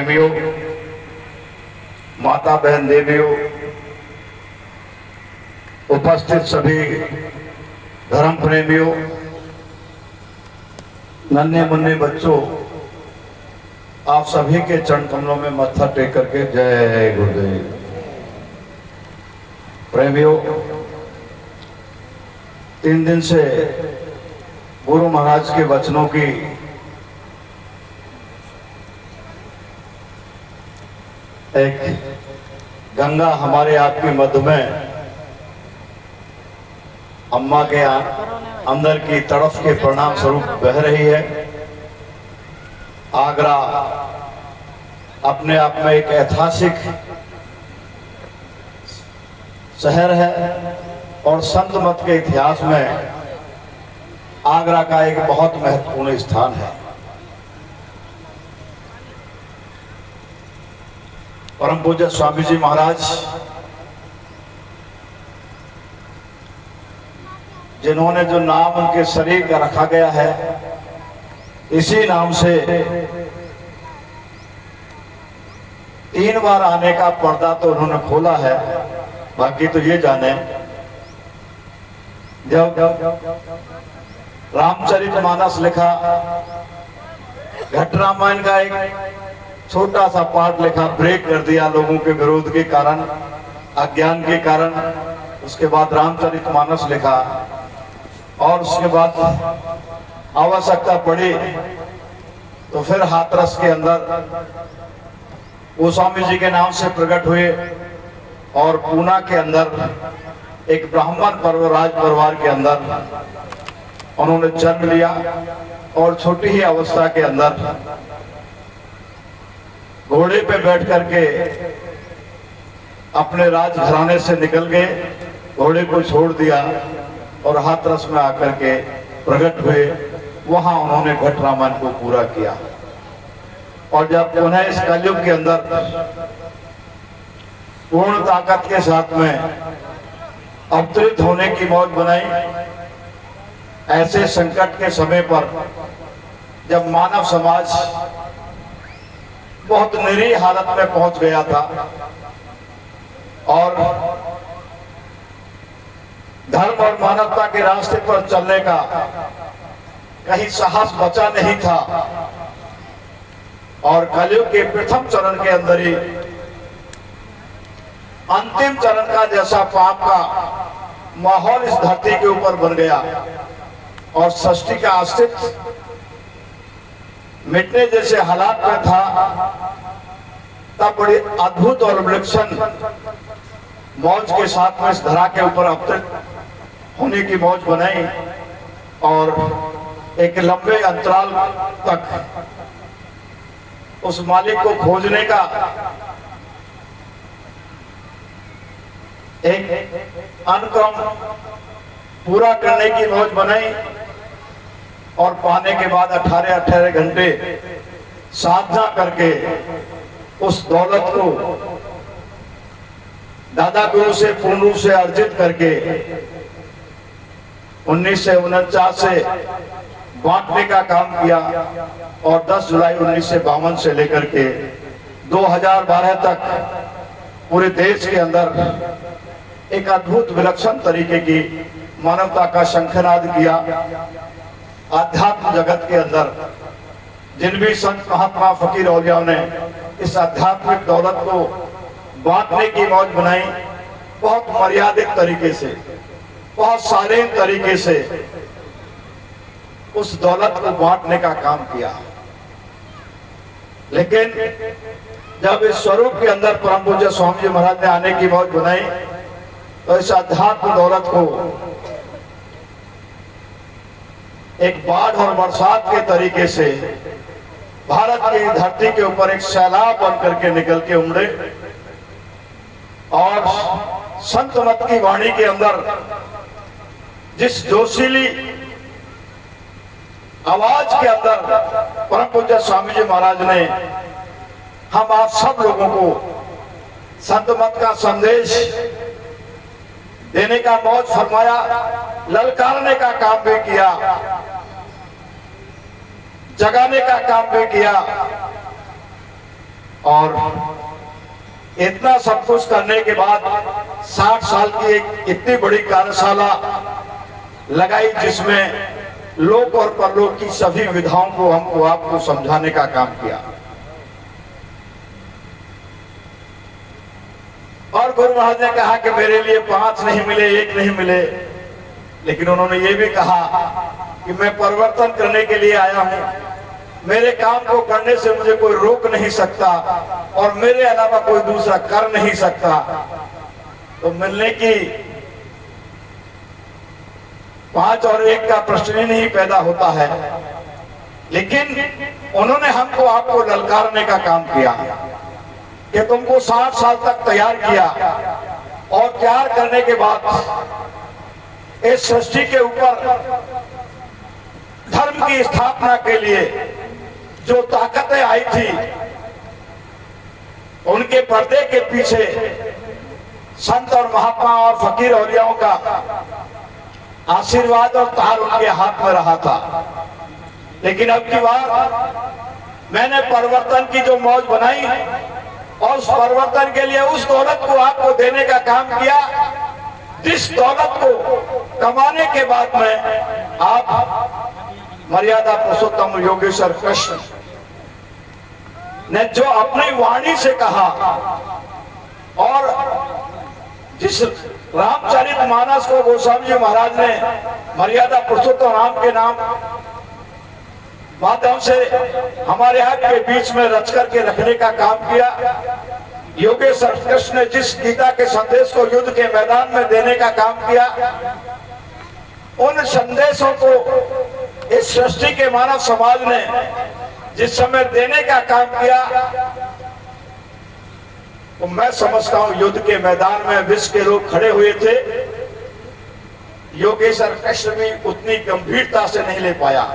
प्रेमियों, माता बहन देवियों, उपस्थित सभी धर्म प्रेमियों, नन्हे मुन्ने बच्चों, आप सभी के चरण कमलों में मत्था टेक करके जय गुरुदेव। प्रेमियों, 3 दिन से गुरु महाराज के वचनों की एक गंगा हमारे आपके मध्य में अम्मा के अंदर की तरफ के परिणाम स्वरूप बह रही है। आगरा अपने आप में एक ऐतिहासिक शहर है और संत मत के इतिहास में आगरा का एक बहुत महत्वपूर्ण स्थान है। परम पूज्य स्वामी जी महाराज जिन्होंने जो नाम उनके शरीर का रखा गया है, इसी नाम से 3 बार आने का पर्दा तो उन्होंने खोला है। बाकी तो ये जाने, जब रामचरितमानस लिखा, घट रामायण का एक छोटा सा पार्ट लिखा, ब्रेक कर दिया लोगों के विरोध के कारण, अज्ञान के कारण। उसके बाद रामचरितमानस लिखा और उसके बाद आवश्यकता पड़ी तो फिर हाथरस के अंदर गोस्वामी जी के नाम से प्रकट हुए और पूना के अंदर एक ब्राह्मण राज परिवार के अंदर उन्होंने जन्म लिया और छोटी ही अवस्था के अंदर घोड़े पे बैठ करके अपने राजघराने से निकल गए, घोड़े को छोड़ दिया और हाथरस में आकर के प्रकट हुए। वहां उन्होंने घट रामायण को पूरा किया और जब पुनः इस कलयुग के अंदर पूर्ण ताकत के साथ में अवतरित होने की मौज बनाई, ऐसे संकट के समय पर जब मानव समाज बहुत निरीह हालत में पहुंच गया था और धर्म और मानवता के रास्ते पर चलने का कहीं साहस बचा नहीं था और कलयुग के प्रथम चरण के अंदर ही अंतिम चरण का जैसा पाप का माहौल इस धरती के ऊपर बन गया और सृष्टि का अस्तित्व मिटने जैसे हालात में था, तब बड़ी अद्भुत और विलक्षण मौज के साथ में इस धरा के ऊपर अवतरित होने की मौज बनाई और एक लंबे अंतराल तक उस मालिक को खोजने का एक अनुक्रम पूरा करने की मौज बनाई और पाने के बाद 18 घंटे साधना करके उस दौलत को दादा गुरु से पूर्ण रूप से अर्जित करके 1949 से बांटने का काम किया और 10 जुलाई 1952 से लेकर के 2012 तक पूरे देश के अंदर एक अद्भुत विलक्षण तरीके की मानवता का शंखनाद किया। आध्यात्म जगत के अंदर जिन भी संत महात्मा फकीर औलियाओं ने इस आध्यात्मिक दौलत को बांटने की मौज बनाई, बहुत मर्यादित तरीके से, बहुत सारे तरीके से उस दौलत को बांटने का काम किया। लेकिन जब इस स्वरूप के अंदर परम पूज्य स्वामी जी महाराज ने आने की मौज बनाई तो इस आध्यात्म दौलत को एक बाढ़ और बरसात के तरीके से भारत की धरती के ऊपर एक सैलाब बन करके निकल के उमड़े और संत मत की वाणी के अंदर जिस जोशीली आवाज के अंदर परम पूज्य स्वामी जी महाराज ने हम आप सब लोगों को संत मत का संदेश देने का मौज फरमाया, ललकारने का काम भी किया, जगाने का काम भी किया। और इतना सब कुछ करने के बाद 60 साल की एक इतनी बड़ी कार्यशाला लगाई जिसमें लोक और परलोक की सभी विधाओं को हमको आपको समझाने का काम किया। और गुरु महाराज ने कहा कि मेरे लिए 5 नहीं मिले, 1 नहीं मिले, लेकिन उन्होंने ये भी कहा कि मैं परिवर्तन करने के लिए आया हूं, मेरे काम को करने से मुझे कोई रोक नहीं सकता और मेरे अलावा कोई दूसरा कर नहीं सकता। तो मिलने की 5 और 1 का प्रश्न ही नहीं पैदा होता है, लेकिन उन्होंने हमको आपको ललकारने का काम किया कि तुमको 60 साल तक तैयार किया और तैयार करने के बाद इस सृष्टि के ऊपर धर्म की स्थापना के लिए जो ताकतें आई थी उनके पर्दे के पीछे संत और महात्मा और फकीर औलियाओं का आशीर्वाद और तार उनके हाथ में रहा था। लेकिन अब की बार मैंने परिवर्तन की जो मौज बनाई और उस परिवर्तन के लिए उस दौलत को आपको देने का काम किया जिस दौलत को कमाने के बाद में आप मर्यादा पुरुषोत्तम योगेश्वर कृष्ण ने जो अपनी वाणी से कहा और जिस रामचरितमानस को गोस्वामी जी महाराज ने मर्यादा पुरुषोत्तम राम के नाम माध्यम से हमारे हाथ के बीच में रच करके रखने का काम किया, योगेश्वर कृष्ण ने जिस गीता के संदेश को युद्ध के मैदान में देने का काम किया, उन संदेशों को इस सृष्टि के मानव समाज ने जिस समय देने का काम किया, तो मैं समझता हूं युद्ध के मैदान में विश्व के लोग खड़े हुए थे, योगेश्वर कृष्ण भी उतनी गंभीरता से नहीं ले पाया।